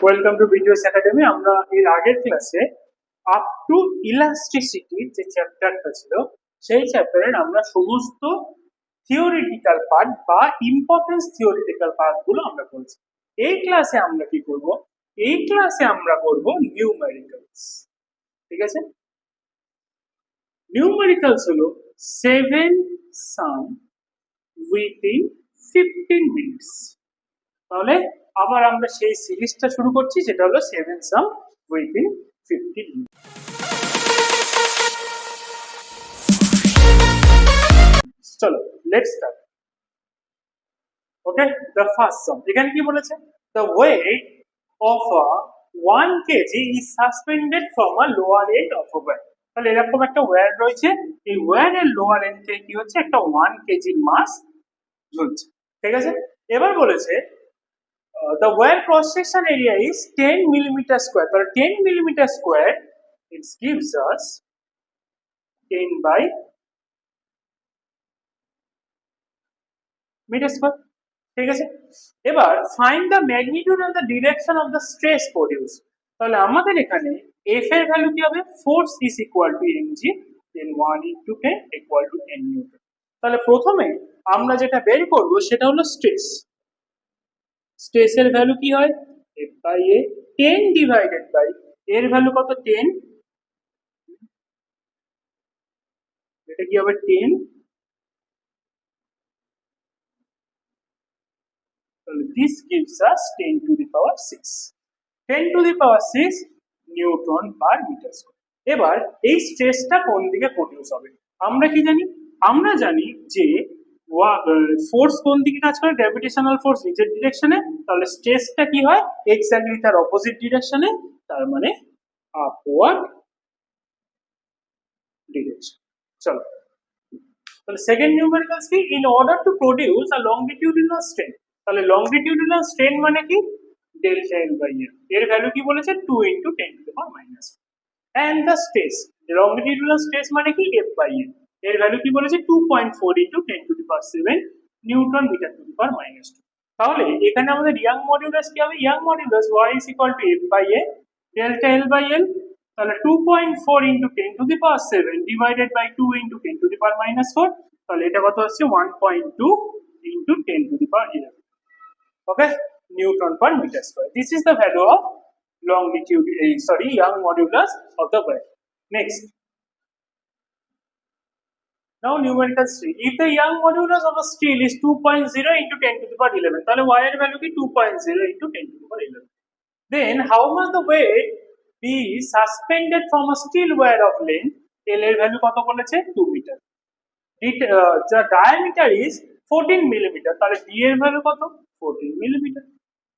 Welcome to videos academy. আমরা এর আগের ক্লাসে আপ টু ইলাস্টিসিটি যে চ্যাপ্টারটা ছিল সেই চ্যাপ্টারের আমরা সমস্ত থিওরিটিক্যাল পার্ট বা ইম্পর্টেন্স থিওরিটিক্যাল পার্ট গুলো আমরা করেছি। এই ক্লাসে আমরা কি করব? এই ক্লাসে আমরা করব নিউমেরিক্যালস। ঠিক আছে, নিউমেরিক্যালস হলো 7 সাম উইথিন 15 মিনিটস। তাহলে আবার আমরা সেই সিরিজটা শুরু করছি, যেটা হলো 7 সাম উইথিন 15 মিনিটস। চলো let's start. Okay, the first sum এখানে কি বলেছে? The weight of a 1 K G is suspended from a lower end of a wire. তাহলে এরকম একটা ওয়্যার রয়েছে, এই ওয়্যারের লোয়ার এন্ড থেকে কি হচ্ছে, একটা 1 কেজি মাস ঝুলছে। ঠিক আছে, এবার বলেছে the wire cross section area is 10 millimeter square. তাহলে 10 millimeter square it gives us 10 by meter square. ঠিক আছে, এবার find the magnitude and the direction of the stress produced. তাহলে আমাদের এখানে F এর ভ্যালু কি হবে? Force is equal to mg, then 1 into 10 equal to 10 newton. তাহলে প্রথমে আমরা যেটা বের করব সেটা হলো স্ট্রেস। স্ট্রেসের ভ্যালু কি হয়? F by A 10 divided by এর ভ্যালু কত? 10, এটা কি হবে? 10, তাহলে this gives us 10 to the power 6, 10 to the power 6 newton per metre square. এবার এই স্ট্রেসটা কোন দিকে প্রডিউস হবে? আমরা কি জানি? আমরা জানি যে ফোর্স কোন দিকে কাজ করে? গ্র্যাভিটেশনাল ফোর্স নিচের ডিরেকশনে। তাহলে স্ট্রেসটা কি হয়? এক্স্যাক্টলি তার অপোজিট ডিরেকশনে, তার মানে আপওয়ার্ড ডিরেকশন। চলো তাহলে সেকেন্ড নিউমেরিক্যালস কি? In order to produce a longitudinal strain. তাহলে লংগিটিউডিনাল স্ট্রেন মানে কি? Delta L by L. এর ভ্যালু কি বলেছে? 2 into 10 to the power minus। and the stress, longitudinal stress মানে কি? F by L। এর ভ্যালু কি বলেছে? 2.4 into 10 to the power 7 newton metre to the power minus 2। তাহলে এখানে আমাদের ইয়াং মডিউলাস কি হবে? Young modulus y is equal to F by A delta L by L। তাহলে 2.4 into 10 to the power 7 divided by 2 into 10 to the power minus 4। তাহলে এটা কত হচ্ছে? 1.2 into 10 to the power 11। Okay, newton per metre square. This is the value of longitude, young modulus of the wire. Next, now numerical 3. If the young modulus of a steel is 2.0 into 10 to the power 11, তাহলে y এর value কি? 2.0 into 10 to the power 11। Then how much the weight be suspended from a steel wire of length? L এর value কত বলেছে? 2 metre. The diameter is 14 millimeter। তাহলে d এর value কত? 14 millimeter।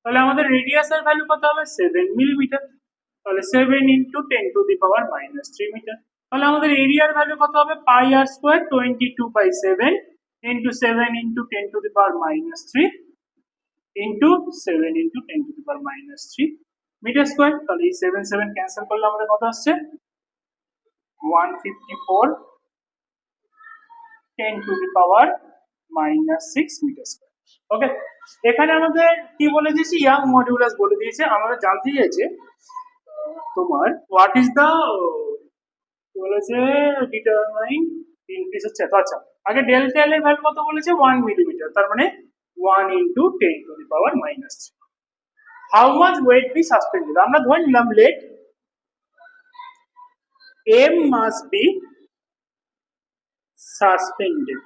তাহলে আমাদের রেডিয়াসের ভ্যালু কত হবে? 7 মিলিমিটার। তাহলে 7 into 10 to the power minus 3 metre. তাহলে আমাদের এরিয়ার ভ্যালু কত হবে? Pi r square 22/7 into 7 into 10 to the power minus 3 into 7 into 10 to the power minus 3 metre square. তাহলে এই 7 7 ক্যান্সেল করলে আমাদের কত আসছে? 154 10 to the power minus 6 metre square. Okay, এখানে আমাদের কি বলে দিয়েছি? ইয়াং মডিউলাস বলে দিয়েছে। আমাদের জানতে চাইছে তোমার হোয়াট ইজ দ্য বলেছে ডিটারমাইন ইনক্রিজ হচ্ছে। তো আচ্ছা, আগে ডেল্টা এল এর ভ্যালু কত বলেছে? 1 মিলিমিটার। তার মানে 1 into 10 to the power minus 3। How much weight be suspended? আমরা ধরে নিলাম let m must be suspended.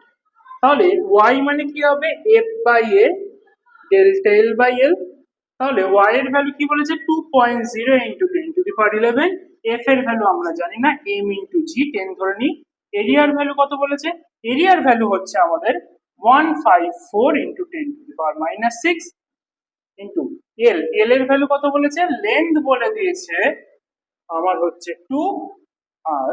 তাহলে y মানে কি হবে? f by a delta L by L. তাহলে y এর ভ্যালু কি বলেছে? 2.0 into 10 to the power 11। f এর ভ্যালু আমরা জানি না, m into g 10 ধরে নিই। এরিয়ার ভ্যালু কত বলেছে? এরিয়ার ভ্যালু হচ্ছে আমাদের 154 into 10 to the power minus 6 into l। l এর ভ্যালু কত বলেছে? লেন্থ বলে দিয়েছে আমার হচ্ছে 2, আর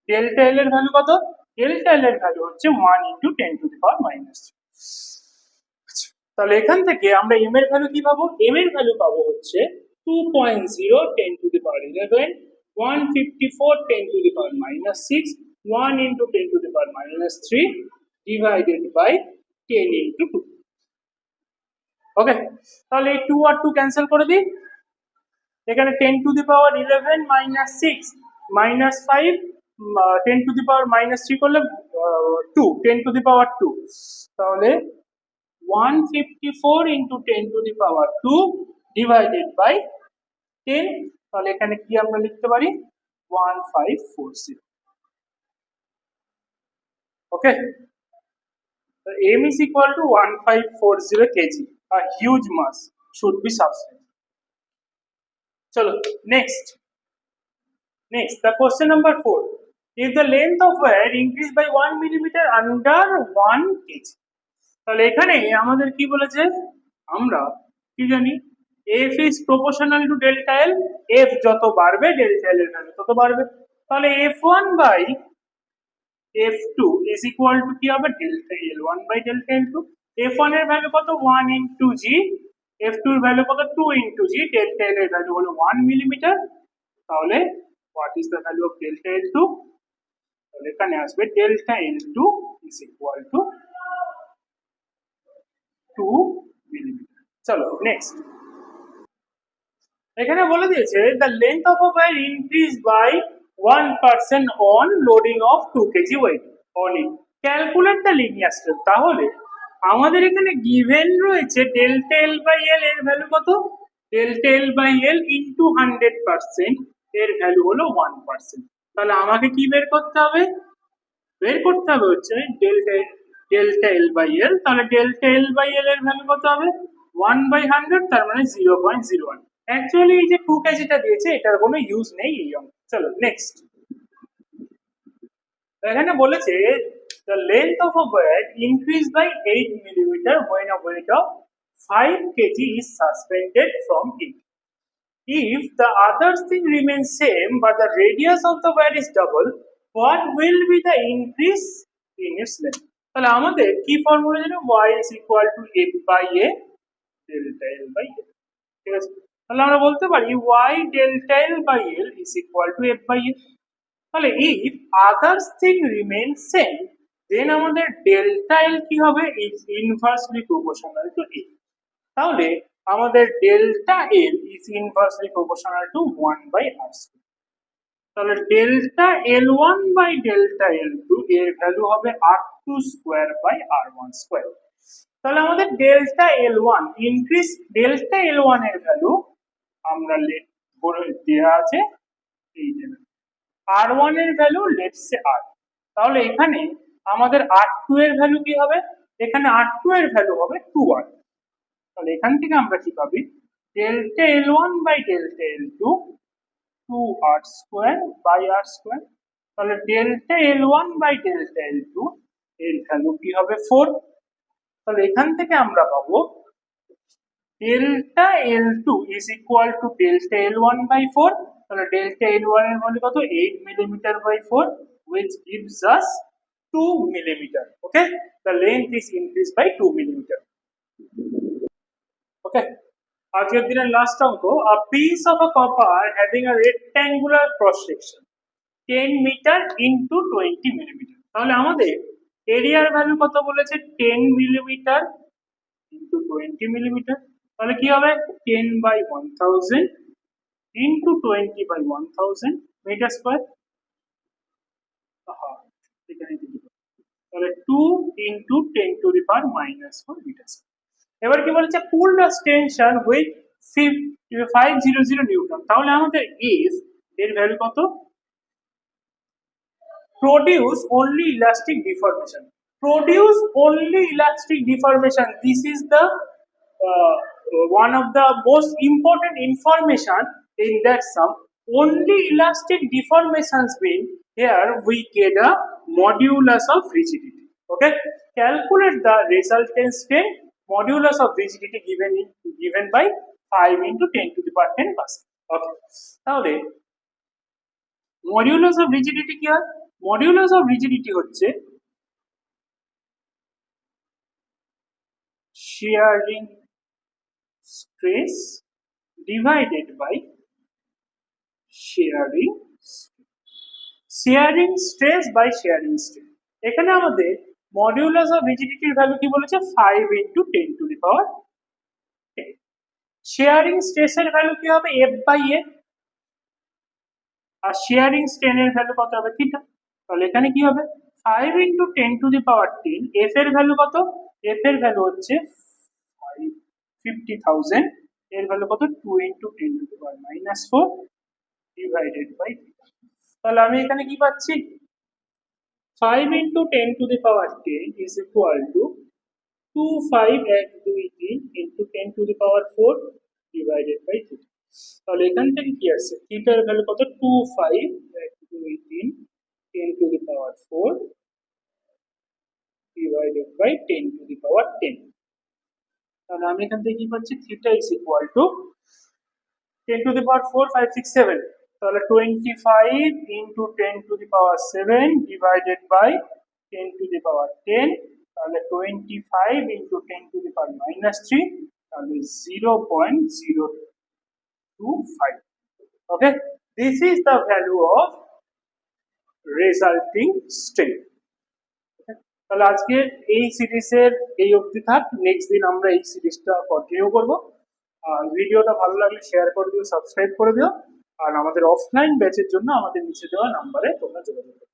ডেল্টা এল এর ভ্যালু কত? ডেল্টা এল এর ভ্যালু হচ্ছে 1 into 10 to the power minus 3। তাহলে এখান থেকে আমরা m এর ভ্যালু কি পাবো? m এর ভ্যালু পাবো হচ্ছে 2.0 10 to the power 11 154 10 to the power minus 6 1 into 10 to the power minus 3 divided by 10 into 2। ওকে, তাহলে এই 2 আর 2 ক্যান্সেল করে দিই। এখানে 10 to the power 11 minus 6 minus 5 10 to the power minus 3 করলে 2 10 টু দি পাওয়ার 2, তাহলে 154 into 10 to the power 2 divided by 10, তাহলে এখানে কি আমরা লিখতে পারি 1540. ওকে, m is equal to 1540 kg, a huge mass should be substituted. Chalo, next the question number 4, if the length of wire increased by 1 millimeter under 1 kg, তাহলে এখানে আমাদের কি বলেছে, আমরা কি জানি f is proportional to delta l, f যত বাড়বে delta l এর ভ্যালু তত বাড়বে, তাহলে f1 by f2 is equal to কি হবে delta l1 by delta l2, f1 এর ভ্যালু কত 1 into g, f2 এর ভ্যালু কত 2 into g, delta l এর ভ্যালু হলো 1 মিলিমিটার, তাহলে what is the value of delta l2, তাহলে এখানে আসবে delta l2 is equal to 2 millimetre. চলো নেক্সট, এখানে বলে দিয়েছে the length of a wire increased by 1% on loading of 2 kg weight on it, calculate the linear step, তাহলে আমাদের এখানে given রয়েছে delta l by l এর ভ্যালু কত, delta l by l into 100% এর ভ্যালু হলো 1%, তাহলে আমাকে কি বের করতে হবে হচ্ছে delta l by l, তাহলে delta l by l এর ভ্যালু কত হবে 1 by 100, তার মানে 0.01। অ্যাকচুয়ালি এই যে 2 কেজিটা দিয়েছে এটার কোনো ইউজ নেই এই অঙ্ক। চলো নেক্সট, এখানে বলেছে the length of a wire increased by 8 millimeter when a weight of 5 kg is suspended from it. If the other thing remains same but the radius of the wire is double, what will be the increase in its length? তাহলে আমাদের কি formula জানো, y is equal to f by a delta l by a, ঠিক আছে, তাহলে আমরা বলতে পারি y delta l by l is equal to f by a, তাহলে if others thing remains same then আমাদের delta l কি হবে is inversely proportional to a, তাহলে আমাদের delta l is inversely proportional to 1 by r square, তাহলে delta l1 by delta l2 এর value হবে r2 square by r1 square, তাহলে আমাদের delta l1 increase delta l1 এর ভ্যালু আমরা দেয়া আছে এই যে r1 এর ভ্যালু লেটস সে r, তাহলে এখানে আমাদের r2 এর ভ্যালু কি হবে, এখানে r2 এর ভ্যালু হবে 2r, তাহলে এখান থেকে আমরা কি পাবি delta l1 by delta l2 2r square by r square, তাহলে delta l1 by delta l2 এর ভ্যালু কি হবে 4, তাহলে এখান থেকে আমরা পাবো delta l2 is equal to delta l1 by 4, তাহলে delta l1 এর ভ্যালু কত 8 millimeter by 4 which gives us 2 millimeter. Okay, the length is increased by 2 millimeter. Okay, আজকের দিনের লাস্ট অঙ্ক, a piece of a copper having a rectangular cross section 10 meter into 20 millimeter, তাহলে আমাদের এরিয়ার value কত বলেছে 10 millimeter into 20 millimeter, তাহলে কি হবে 10 by 1000 into 20 by 1000 metre square, তাহলে 2 into 10 to the power minus 4 metre square. এবার কি বলেছে পুলড টেনশন উইথ 500 নিউটন, তাহলে আমাদের F এর ভ্যালু কত, produce only elastic deformation, this is the one of the most important information in that sum, only elastic deformations mean here we get a modulus of rigidity. Okay, calculate the resultant strain modulus of rigidity given by 5 into 10 to the power 10 Pascal. Okay, তাহলে modulus of rigidity কি হয়, modulus of rigidity হচ্ছে shearing stress divided by shearing stress by shearing strain, এখানে আমাদের modulus of rigidity এর value কি বলেছে 5 into 10 to the power 10, shearing স্ট্রেসের ভ্যালু কি হবে এফ বাই এ, আর শেয়ারিং স্ট্রেনের ভ্যালু কত হবে থিটা। তাহলে এখানে কি হবে 5 ইন্টু 10⁻10, এফ এর ভ্যালু কত, এফ এর ভ্যালু হচ্ছে 50,000, এর ভ্যালু কত 2 ইন্টু 10⁻⁻4 ডিভাইডেড বাই থিটা। তাহলে আমি এখানে কি পাচ্ছি 5 into 10⁻10 is equal to 25123 into 10⁻4 divided by theta. তাহলে এখান থেকে কি আসছে থিটার ভ্যালু কত 25123 10⁻4 ডিভাইডেড বাই 10⁻10। তাহলে আমি এখান থেকে কি পাচ্ছি থিটা ইজ ইকুয়াল টু 10⁻4 5 6 7, তাহলে 25 ইন্টু 10⁻7 ডিভাইডেড বাই 10⁻10, তাহলে 25 ইন্টু 10⁻³ তাহলে 0.025. Okay, this is the value of resulting strain. তাহলে আজকে এই সিরিজের এই অবধি থাক, নেক্সট দিন আমরা এই সিরিজটা কন্টিনিউ করব। আর ভিডিওটা ভালো লাগলে শেয়ার করে দিও, সাবস্ক্রাইব করে দিও, আর আমাদের অফলাইন ব্যাচের জন্য আমাদের নিচে দেওয়া নাম্বারে তোমরা যোগাযোগ করো।